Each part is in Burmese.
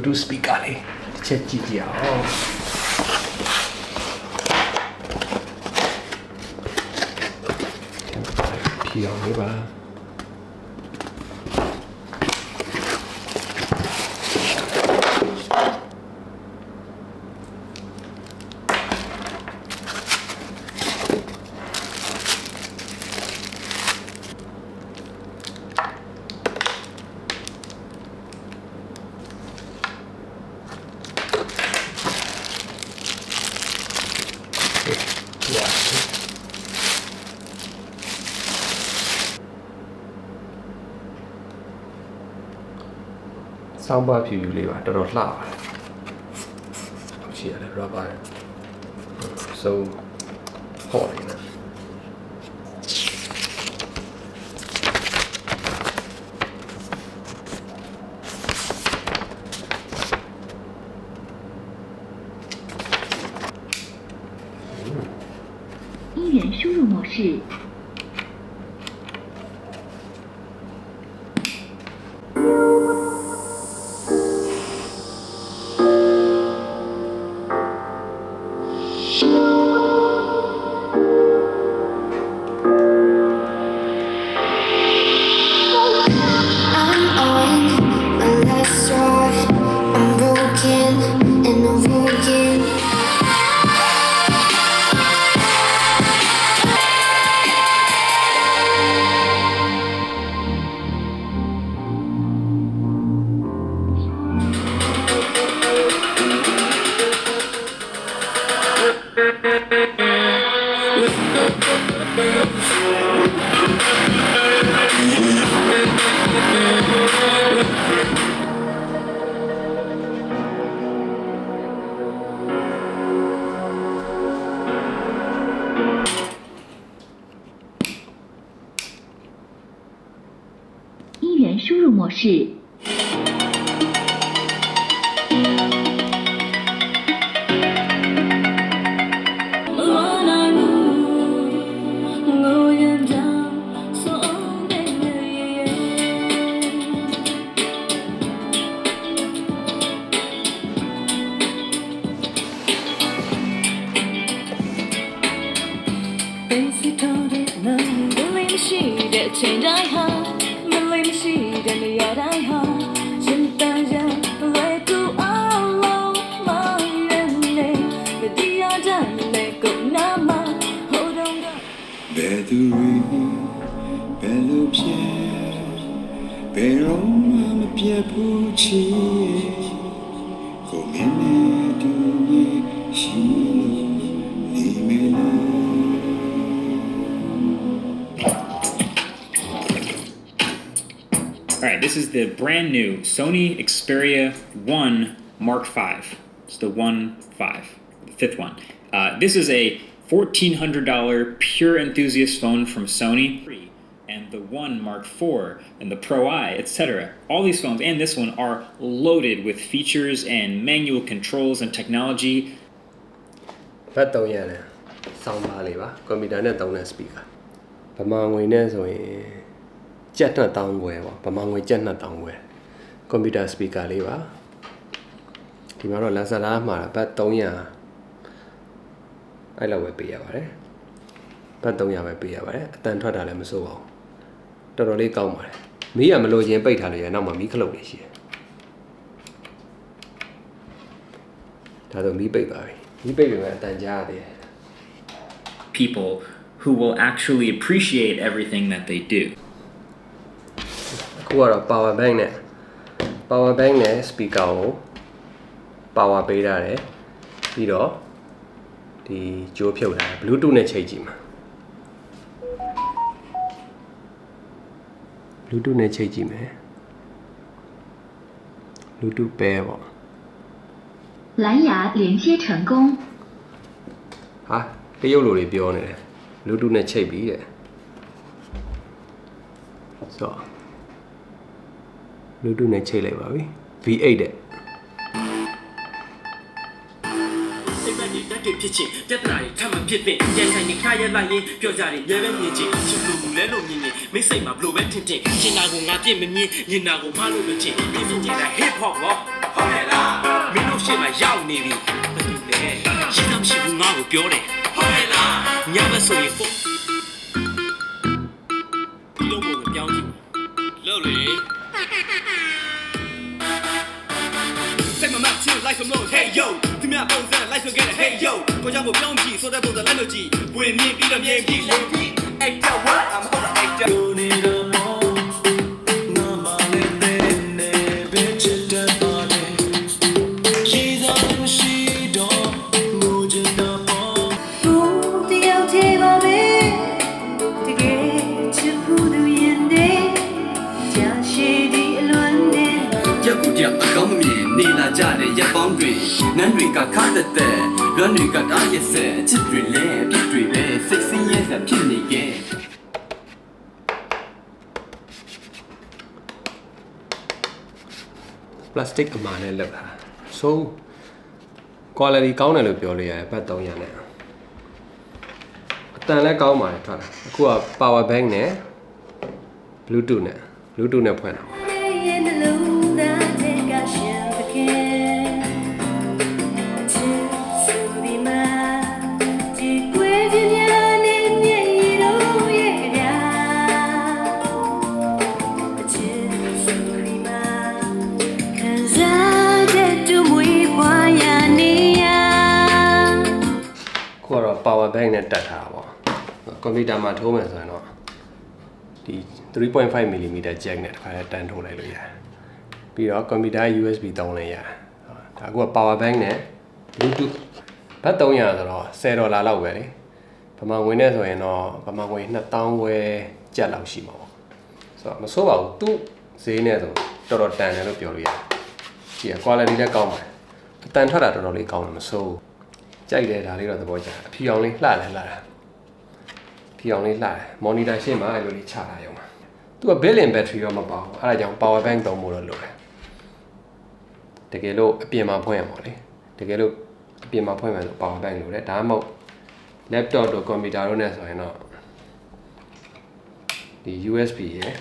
Bluetooth speaker လေးတစ်ချက်ကြည့်ကြအောင်ဖြီအောင်လေးပါSoundbar ဖြူဖြူလေးပါတော်တော်လှပါတယ်။ရှိရတယ် rubber so ဟောနေတယ်音源输入模式。音源输入模式。Alright, this is the brand new Sony Xperia 1 Mark V. It's the 1.5, the fifth one. This is a $1,400 pure enthusiast phone from Sony. And the 1 Mark IV and the Pro I, etc. All these phones and this one are loaded with features and manual controls and technology. ဘတ်3ရတယ် soundbar လေးပါကွန်ပျူတာနဲ့သုံးတဲ့ speaker ဗမာငွေနဲ့ဆိုရင်ကျပ်2000ခွဲပေါ့ဗမာငွေကျပ်2000ခွဲကွန်ပျူတာ speaker လေးပါဒီမှာတော့ Lazada မှာဘတ်300အဲ့လောက်ပဲပေးရပါတယ်ဘတ်300ပဲပေးရပါတယ်အတန်ထွက်တာလည်းမစိုးပါဘူးတော်တော်လေးကောင်းပါတယ်မီးကမလိုချင်ပိတ်ထားလို့ရနောက်မှာမီးခလုတ်လေးရှိတယ်ဒါဆိုမီးပိတ်ပါပြီမီးပိတ်ပြီမဲ့အတန်ကြားရတယ် People who will actually appreciate everything that they do. အခုကတော့ power bank နဲ့ speaker ကို power ပေးရတယ်ပြီးတော့ဒီကြိုးဖြုတ်ထား Bluetooth နဲ့ချိန်ကြည့်မှာ Bluetooth နဲ့ချိန်ကြည့်မယ် Bluetooth pair ပေါ့蓝牙连接成功。ဟာတရုတ်လိုတွေပြောနေတယ် Bluetooth နဲ့ချိန်ပြီးတဲ့ဆို Bluetooth နဲ့ချိန်လိုက်ပါပြီ V8 တဲ့တက်ဖြစ်ချင်းပြဿနာတွေထပ်မဖြစ်သင့်ရန်ဆိုင်နေခါရလိုက်ရင်ပြောကြတယ်ရဲပဲမြင်ချင်းချစ်လို့လဲလို့မြင်ရင်မိတ်စိတ်မှာဘလို့ပဲထင်ထင်ရှင်းတာကိုငါပြစ်မမြင်ညင်တာကိုမလို့လို့ချင်းပြင်းပြင်းနေတာ hip hop ဟောဟုတ်ရဲ့လား ရှေ့မှာရောက်နေပြီဘာလို့လဲရှင်းသမရှိဘူးငါ့ကိုပြောတယ်ဟုတ်ရဲ့လားညဘက်ဆိုရင်ဖို့ဒီလိုပုံပြောင်းကြည့်လို့လေစိတ်မမတ်ချူလိုက်စမလို့ hey yo သူများပုံစံလိုက်ဆိုခဲ့တဲ့ hey yo ကိုကြောင့်ကိုပြောင်းကြည့်ဆိုတဲ့ပုံစံလိုက်လို့ကြည့်ဝင်မြင်ပြီးတော့မြင်ပြီးလေပြီးအဲ့တော့ what I'm hold on အဲ့တော့ need a more နာမလေးတဲ့နေပဲချစ်တဲ့ပါလေရှိသောမရှိတော့ငိုချင်တော့ဘူးတယောက်တည်းပါပဲတကယ်ချစ်ဖို့သူရင်တဲ့ကြာရှိဒီအလွန်နဲ့ရက်ကူကြအကောင်းမမြင်နေလာကြတဲ့ရက်ပေါင်းတွေနန်းတွေကခါတဲ့တဲ့လွမ်းတွေကတားရစဲချစ်တွေလဲပြစ်တွေလဲစိတ်ဆင်းရဲစဖြစ်နေခဲ့ plastic အမှားနဲ့လောက်တာ so quality ကောင်းတယ်လို့ပြောလို့ရတယ်ဘတ်300နဲ့အတန်လည်းကောင်းပါတယ်ထွက်တာအခုက power bank နဲ့ bluetooth နဲ့ဖွင့်တာpower bank နဲ့တက်ထားတာပေါ့ကွန်ပျူတာမှာထိုးမယ်ဆိုရင်တော့ဒီ 3.5 mm jack နဲ့တစ်ခါတည်းတန်းထိုးလိုက်လို့ရတယ်ပြီးတော့ကွန်ပျူတာ USB သုံးလည်းရတယ်ဒါက power bank နဲ့ bluetooth ဘတ်300ဆိုတော့$10လောက်ပဲလေဗမာငွေနဲ့ဆိုရင်တော့ဗမာငွေ2000ဝယ်ကျပ်လောက်ရှိမှာပေါ့ဆိုတော့မဆိုးပါဘူးသူ့ဈေးနဲ့ဆိုတော်တော်တန်တယ်လို့ပြောလို့ရတယ်ကြည့်ရ quality လည်းကောင်းပါတယ်အတန်ထွက်တာတော်တော်လေးကောင်းတယ်မဆိုးဘူးကြိုက်တယ်ဒါလေးတော့သဘောကျတယ်အဖြူအောင်လေးလှတယ်ဖြူအောင်လေးလှတယ်မော်နီတာရှေ့မှာအဲ့လိုလေးချထားရုံပါသူက built-in battery ရောမပါဘူးအဲ့ဒါကြောင့် power bank သုံးဖို့တော့လိုတယ်တကယ်လို့အပြင်မှာဖွင့်ရမှာလေတကယ်လို့အပြင်မှာဖွင့်မယ်ဆို power bank လိုတယ်ဒါမှမဟုတ် laptop တို့ computer တို့နဲ့ဆိုရင်တော့ဒီ USB ရယ်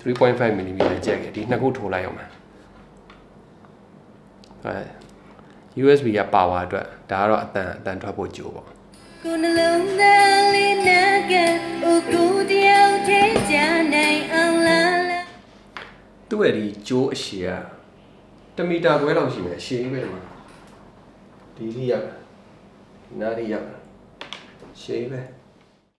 3.5 mm jack ရယ်ဒီနှစ်ခုထိုးလိုက်အောင်ပါUSB က power အတွက်ဒါကတော့အတန်ထွက်ဖို့ကြိုးပေါ့ကိုနှလုံးသားလေးနာကအိုကိုတယောက်ထဲကြနိုင်အောင်လားသူ့ရဲ့ဒီကြိုးအရှည်က1 မီတာခွဲလောက်ရှိမယ်အရှည်ပဲဒီမှာဒီလိရောက်ဒီနားလိရောက်ရှည်ပဲ